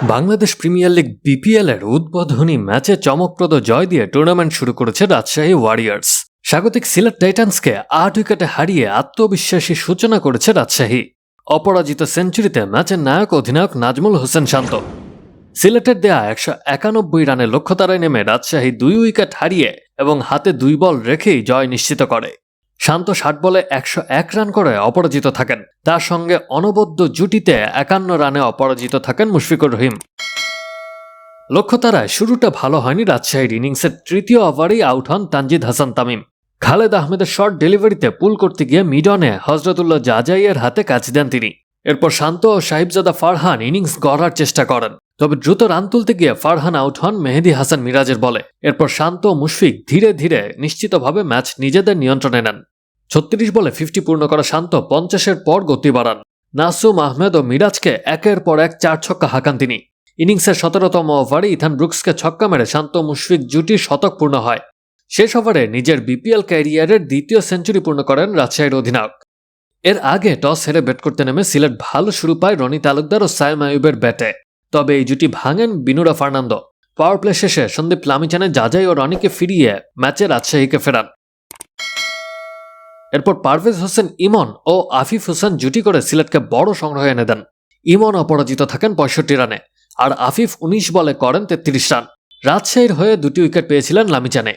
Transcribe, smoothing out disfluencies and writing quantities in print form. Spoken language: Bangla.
বাংলাদেশ প্রিমিয়ার লিগ বিপিএল এর উদ্বোধনী ম্যাচে চমকপ্রদ জয় দিয়ে টুর্নামেন্ট শুরু করেছে রাজশাহী ওয়ারিয়র্স। স্বাগতিক সিলেট টাইটান্সকে ৮ উইকেটে হারিয়ে আত্মবিশ্বাসী সূচনা করেছে রাজশাহী। অপরাজিত সেঞ্চুরিতে ম্যাচের নায়ক অধিনায়ক নাজমুল হোসেন শান্ত। সিলেটের দেয়া ১৯১ রানের লক্ষ্যতারায় নেমে রাজশাহী ২ উইকেট হারিয়ে এবং হাতে ২ বল রেখেই জয় নিশ্চিত করে। শান্ত ৬০ বলে ১০১ রান করে অপরাজিত থাকেন। তার সঙ্গে অনবদ্য জুটিতে ৫১ রানে অপরাজিত থাকেন মুশফিকুর রহিম। লক্ষ্যতারায় শুরুটা ভালো হয়নি রাজশাহীর। ইনিংসের তৃতীয় ওভারেই আউট হন তানজিদ হাসান তামিম। খালেদ আহমেদের শর্ট ডেলিভারিতে পুল করতে গিয়ে মিডনে হজরতুল্লাহ জাজাইয়ের হাতে ক্যাচ দেন তিনি। এরপর শান্ত ও সাহিবজাদা ফারহান ইনিংস গড়ার চেষ্টা করেন, তবে দ্রুত রান তুলতে গিয়ে ফারহান আউট হন মেহেদী হাসান মিরাজের বলে। এরপর শান্ত ও মুশফিক ধীরে ধীরে নিশ্চিতভাবে ম্যাচ নিজেদের নিয়ন্ত্রণে নেন। ৩৬ বলে 50 পূর্ণ করা শান্ত ৫০-এর পর গতি বাড়ান। নাসুম আহমেদ ও মিরাজকে একের পর এক ৪ ছক্কা হাঁকান তিনি। ইনিংসের ১৭তম ওভারে ইথান ব্রুকসকে ছক্কা মেরে শান্ত মুশফিক জুটি শতক পূর্ণ হয়। শেষ ওভারে নিজের বিপিএল ক্যারিয়ারের দ্বিতীয় সেঞ্চুরি পূর্ণ করেন রাজশাহীর অধিনায়ক। এর আগে টস হেরে ব্যাট করতে নেমে সিলেট ভালো শুরু পায় রনি তালুকদার ও সায়েম আইয়ুবের ব্যাটে, তবে এই জুটি ভাঙেন বিনুরা ফার্নান্দো। পাওয়ার প্লে শেষে সন্দীপ লামিচানে জাজাই ও রনিকে ফিরিয়ে ম্যাচে রাজশাহীকে ফেরান। এরপর পারভেজ হোসেন ইমন ও আফিফ হোসেন জুটি করে সিলেটকে বড় সংগ্রহ এনে দেন। ইমন অপরাজিত থাকেন ৬৫ রানে আর আফিফ ১৯ বলে করেন ৩৩ রান। রাজশাহীর হয়ে ২টি উইকেট পেয়েছিলেন লামিচানে।